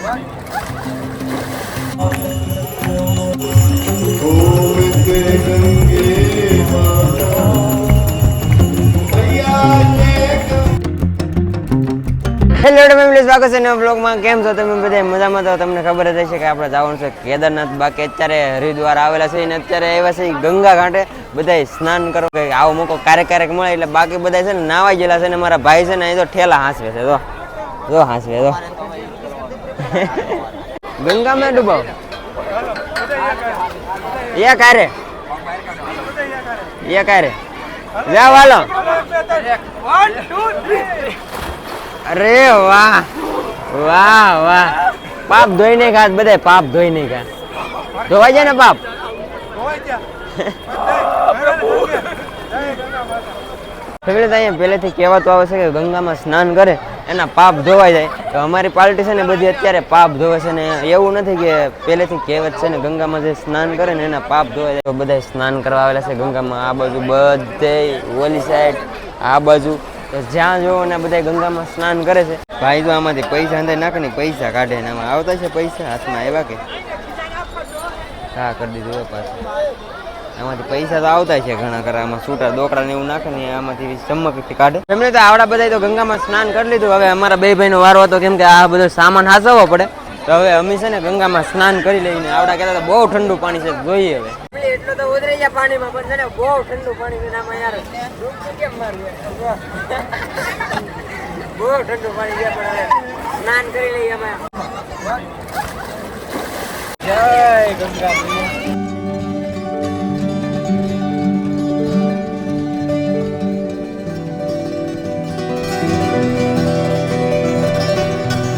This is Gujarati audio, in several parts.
હેલો ફેમિલી, સ્વાગત છે નવા બ્લોગમાં. કેમ છો તમે બધા? મજામાં? તો તમને ખબર જ હશે કે આપણે જવાનું છે કેદારનાથ. બાકી અત્યારે હરિદ્વાર આવેલા છે ને અત્યારે આવ્યા છે ગંગા ઘાટે બધા સ્નાન કરો કે આવો મોકો ક્યારેક મળે એટલે બાકી બધા છે ને નાવા ગયેલા છે ને મારા ભાઈ છે ને એ તો ઠેલા હાંસવે છે. જો હાંસવે તો ગંગામાં ડૂબાવ કારે જા વાલો. અરે વાહ વાહ વાહ, પાપ ધોઈ નહીં ખા બધા, પાપ ધોઈ નહીં ખા. ધોવાઈ જાય ને પાપ. અહીંયા પહેલેથી કહેવાતું આવે છે કે ગંગામાં સ્નાન કરે એના પાપ ધોવાઈ જાય. તો અમારી પાર્ટી છે ને બધી અત્યારે પાપ ધોવે છે ને એવું નથી કે પહેલેથી કહેવત છે ને ગંગામાં જે સ્નાન કરે ને એના પાપ ધોવાઈ જાય. તો બધા સ્નાન કરવા આવેલા છે ગંગામાં. આ બાજુ બધે ઓલી સાઈડ, આ બાજુ તો જ્યાં જોવો ને બધા ગંગામાં સ્નાન કરે છે. ભાઈ તો આમાંથી પૈસા અંદર નાખે ને પૈસા કાઢે ને આમાં આવતા છે પૈસા હાથમાં આવ્યા કે હા કરી દીધું પાછું. આમાંથી પૈસા તો આવતા છે ઘણા ખરા. આમાં છૂટા દોકડા ને એવું નાખે ને આમાંથી ચમકથી કાઢે. એમને તો આવડા બધા તો ગંગામાં સ્નાન કરી લીધું. હવે અમારા બે ભાઈનો વારો હતો કેમ કે આ બધો સામાન હાચવવો પડે. તો હવે અમે છે ને ગંગામાં સ્નાન કરી લઈને આવડા કહેતા હતા બહુ ઠંડુ પાણી છે, જોઈએ હવે. એટલો તો ઉતરી ગયા પાણીમાં પણ છે ને બહુ ઠંડુ પાણી છે આમાં યાર. કેમ મારવું બહુ ઠંડુ પાણી છે પણ હવે સ્નાન કરી લઈએ અમે. જય ગંગા.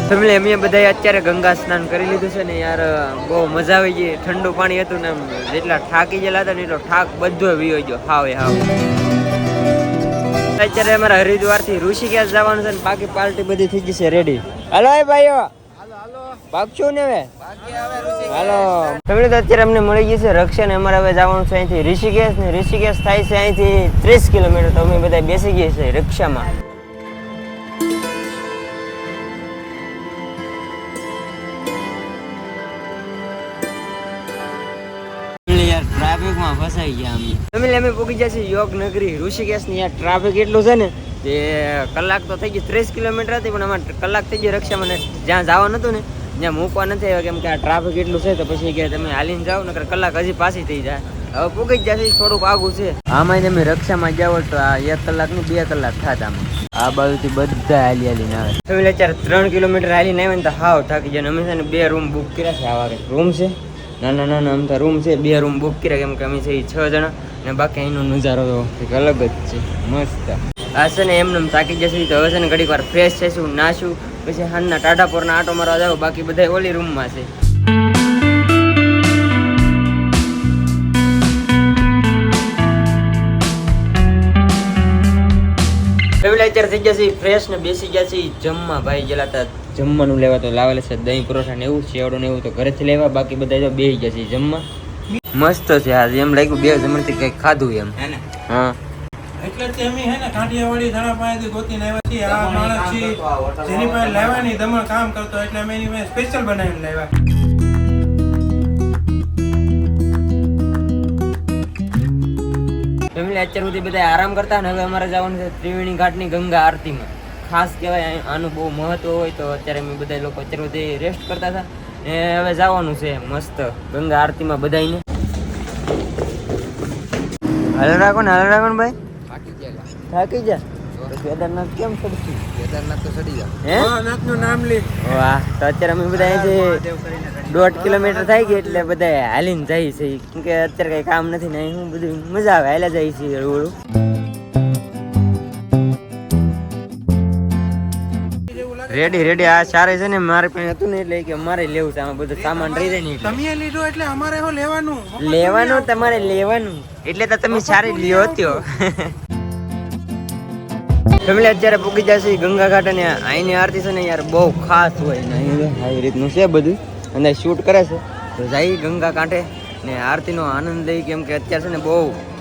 ફેમિલી અમે બધા અત્યારે ગંગા સ્નાન કરી લીધું છે ને યાર. બહુ મજા આવી ગઈ. ઠંડુ પાણી હતું ને જેટલા થાકી ગયેલા હતા ને એટલો થાક બધો વીયો ગયો હાવ. અત્યારે અમારા હરિદ્વાર થી ઋષિકેશ જવાનું છે ને બાકી પાર્ટી બધી થઈ જશે રેડી. હાલો ભાઈઓ, ભાગશું ને હવે. હાલો ફેમિલી, તો અત્યારે અમને મળી ગઈ છે રક્ષા ને અમારે હવે જવાનું છે અહીંથી ઋષિકેશ ને ઋષિકેશ થાય છે અહીંથી 30 કિલોમીટર. તો અમે બધા બેસી ગયા છે રિક્ષામાં. ટ્રાફિકમાં ફસાઈ ગયા અમે પહોંચી ગયા છીએ યોગ નગરી ઋષિકેશ ની. ટ્રાફિક એટલું છે ને તે કલાક તો થઈ ગઈ 30 કિલોમીટર હતી પણ અમારે કલાક થઈ ગઈ રક્ષામાં. જ્યાં જવાનું હતું ને જ્યાં મૂકવા નથી આવ્યા કેમ કે આ ટ્રાફિક એટલું છે. તો પછી કે તમે હાલીને જાઓ નકર કલાક હજી પાછી થઈ જાય. હવે પહોંચી ગયા છે થોડુંક આગું છે. આમાં તમે રક્ષામાં જાઓ તો આ 1 કલાક ની 2 કલાક થતા આમાં. આ બાજુથી બધા હાલીને આવે. અત્યારે 3 કિલોમીટર હાલીને આવે ને તો હાવ થાકી જાય. અમે છે ને 2 રૂમ બુક કર્યા છે. આવા રૂમ છે નાના આમ તો રૂમ છે. 2 રૂમ બુક કર્યા કેમ કે અમે છે 6 જણા ને બાકી અહીંનો નજારો તો કંઈક અલગ જ છે, મસ્ત. આ છે ને એમને થાકી જશે તો હવે છે ને ઘડીક વાર ફ્રેશ થઈશું, નાશું, પછી હાલના ટાઢાપોરના આટો મારવા જાવ. બાકી બધા ઓલી રૂમમાં છે. અત્યારે થઈ ગયા છે ફ્રેશ ને બેસી ગયા છે જમવા. ભાઈ ગયેલા હતા જમવાનું લેવા તો લાવેલા છે દહીં પરોઠા ને એવું સેવડો ને એવું તો ઘરેથી લેવા. બાકી બધા તો બેસી ગયા છે જમવા. મસ્ત છે આજે. એમ લાગ્યું 2 જમણથી કંઈક ખાધું એમ. હા એટલે જ અમે હે ને કાઠિયાવાડી ધણા પાસેથી ગોતીને આવ્યા છીએ. આ માણસ છે જેની પાસે લેવાની દમણ કામ કરતો એટલે અમે એની પાસે સ્પેશિયલ બનાવીને લાવ્યા. ફેમિલી અત્યાર સુધી બધા આરામ કરતા ને હવે અમારે જવાનું છે ત્રિવેણી ઘાટની ગંગા આરતીમાં. ખાસ કહેવાય આનું બહુ મહત્વ હોય. તો અત્યારે અમે બધા લોકો અત્યાર સુધી રેસ્ટ કરતા હતા ને હવે જવાનું છે મસ્ત ગંગા આરતીમાં બધાને. હાલ રાખો ને ભાઈ. થાકી જા. કેદારનાથ કેમ ચડશું? કેદારનાથ તો ચડી જા. નાથનું નામ લે. વાહ. તો અત્યારે અમે બધા અહીંથી 1.5 કિલોમીટર થઈ ગઈ એટલે બધા હાલીને જાય છે કેમ કે અત્યારે કઈ કામ નથી ને હું બધું મજા આવે હાલ્યા જાય છે હળવું. રેડી આ સારે છે ને મારે પાસે હતું ને એટલે કે મારે લેવું છે. આમાં બધું સામાન રહી જાય ને તમે લીધું એટલે અમારે હું લેવાનું તમારે લેવાનું એટલે તો તમે સારી લ્યો હતો. ફેમિલી અત્યારે પૂગી જશે ગંગા ઘાટ અને અહીંની આરતી છે ને યાર બહુ ખાસ હોય ને અહીં આવી રીતનું છે બધું અંદર શૂટ કરે છે. તો જાય ગંગા કાંઠે ને આરતીનો આનંદ લઈ કેમ કે અત્યારે છે ને બહુ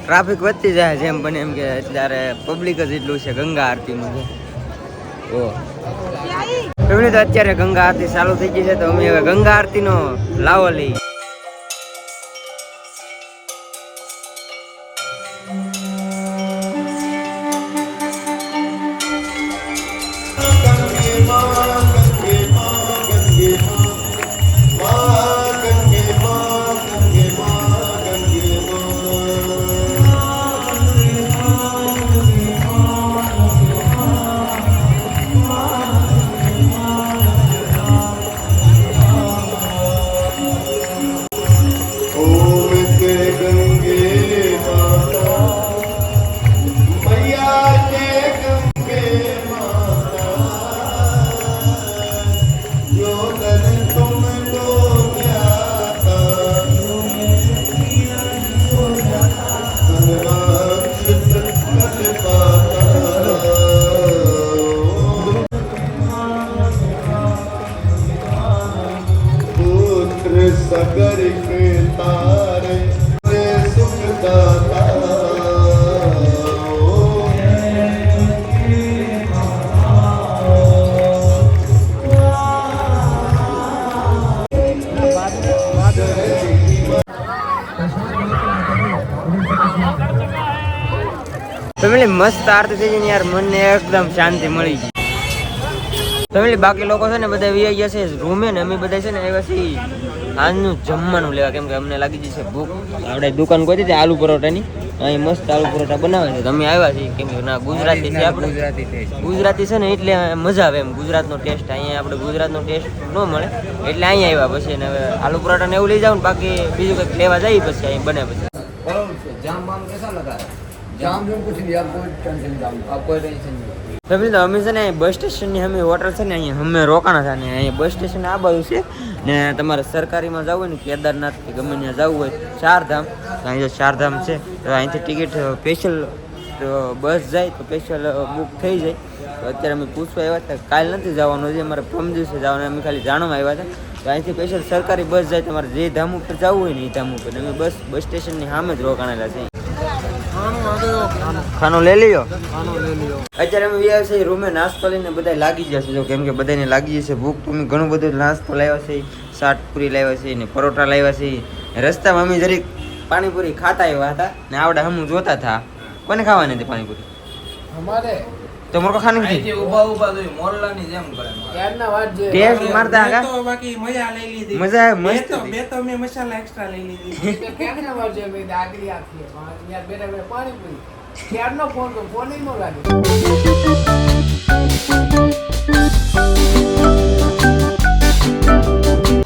ટ્રાફિક વધતી જાય જેમ બને એમ કે અત્યારે પબ્લિક જ એટલું છે ગંગા આરતીમાં છે. ફેમિલી તો અત્યારે ગંગા આરતી ચાલુ થઈ ગઈ છે તો અમે હવે ગંગા આરતીનો લાવો લઈએ. सगर के तारे सुख दाता ફેમિલી મસ્ત આરતી થઈ ગઈ યાર, મનને એકદમ શાંતિ મળી ગઈ. ફેમિલી બાકી લોકો છે ને બધા વી ગયા છે રૂમે ને અમે બધા છે ને આવ્યા છીએ આજનું જમવાનું લેવા, કેમ કે અમને લાગી જશે ભૂખ. આપણે દુકાન ગોતી હતી આલુ પરોઠાની, અહીં મસ્ત આલુ પરોઠા બનાવે છે તો અમે આવ્યા છીએ, કેમ કે ના ગુજરાતી છે, આપણે ગુજરાતી છે ને એટલે મજા આવે એમ. ગુજરાતનો ટેસ્ટ અહીંયા આપણે ગુજરાતનો ટેસ્ટ ન મળે એટલે અહીંયા આવ્યા. પછી ને હવે આલુ પરોઠા ને એવું લઈ જાવ ને બાકી બીજું કંઈક લેવા જઈએ પછી અહીં બને પછી. जाम वाम कैसा लगा है? जाम जो कुछ नहीं, आप कोई टेंशन नहीं, आप कोई टेंशन नहीं. ફેમિલી તો અમે છે ને બસ સ્ટેશનની અમે હોટલ છે ને અહીંયા અમે રોકાણા હતા ને અહીંયા બસ સ્ટેશન આ બાજુ છે ને તમારે સરકારીમાં જવું હોય ને કેદારનાથ કે ગમે ત્યાં જવું હોય ચારધામ, અહીં જો ચારધામ છે તો અહીંથી ટિકિટ સ્પેશિયલ બસ જાય તો સ્પેશિયલ બુક થઈ જાય. તો અત્યારે અમે પૂછવા આવ્યા હતા, કાલ નથી જવાનું છે અમારે પ્રમ દિવસે જવાનું, અમે ખાલી જાણવા આવ્યા હતા. તો અહીંથી સ્પેશિયલ સરકારી બસ જાય, તમારે જે ધામ ઉપર જવું હોય ને એ ધામ ઉપર. અમે બસ સ્ટેશનની સામે જ રોકાણેલા છે. ખાનો લઈ લ્યો. અત્યારે અમે વ્યા છે રૂમે નાસ્તો લઈને બધા લાગી જશે જો, કેમ કે બધાને લાગી જશે ભૂખ. તો અમે ઘણું બધું નાસ્તો લાવ્યા છે, શાક પૂરી લાવ્યા છે ને પરોઠા લાવ્યા છે. રસ્તામાં અમે જરીક પાણીપુરી ખાતા આવ્યા હતા ને આવડા હમું જોતા હતા. કોને ખાવાની હતી પાણીપુરી? हमारे તો મોરકો ખાની હતી ऊबा ऊबा तो मोरला नहीं जेम करे यार ना बात जे ટેસ્ટ મારતા મેં હા તો બાકી મજા લઈ લીધી. મજા આવે, મસ્ત બે હતી. તો મેં મસાલા એક્સ્ટ્રા લઈ લીધી. क्या ना बात जे मैं आगली आती है यार बेटा मैं पानी पूरी यार नो फोन तो फोन ही नो लागे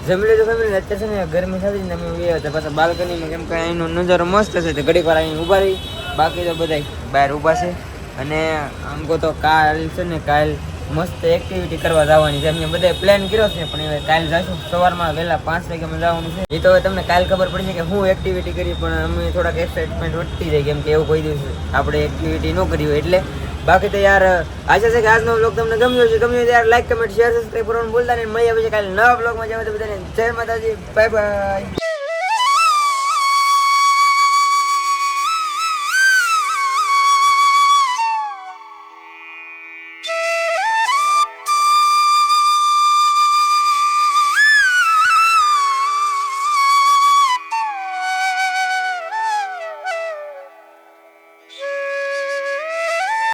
જમી લીધું ફેમિલી. અત્યારે છે ને ગરમી થતી ને અમે ગયા હતા પાછા બાલ્કનીમાં, કેમ કે અહીંનો નજારો મસ્ત છે તો ઘડીક વાર અહીં ઊભા રહી. બાકી તો બધા બહાર ઊભા છે અને આમ કહો તો કાલ છે ને કાલ મસ્ત એક્ટિવિટી કરવા જવાની છે. અમે બધા પ્લાન કર્યો છે પણ હવે કાલ જઈશું સવારમાં વહેલા 5 વાગ્યામાં જવાનું છે. એ તો હવે તમને કાલ ખબર પડી છે કે હું એક્ટિવિટી કરી, પણ અમે થોડાક એક્સાઇટમેન્ટ વધતી જાય કેમ કે એવું કોઈ દિવસ આપણે એક્ટિવિટી ન કરી હોય એટલે. બાકી તો યાર આશા છે કે આજનો બ્લોગ તમને ગમ્યો છે. ગમ્યો તો યાર લાઈક કમેન્ટ શેર સબસ્ક્રાઈબ કરવાનું ભૂલતા નહીં. મળી આવે છે કાલે નવા બ્લોગમાં. જવા તો બધાને જય માતાજી, બાય બાય.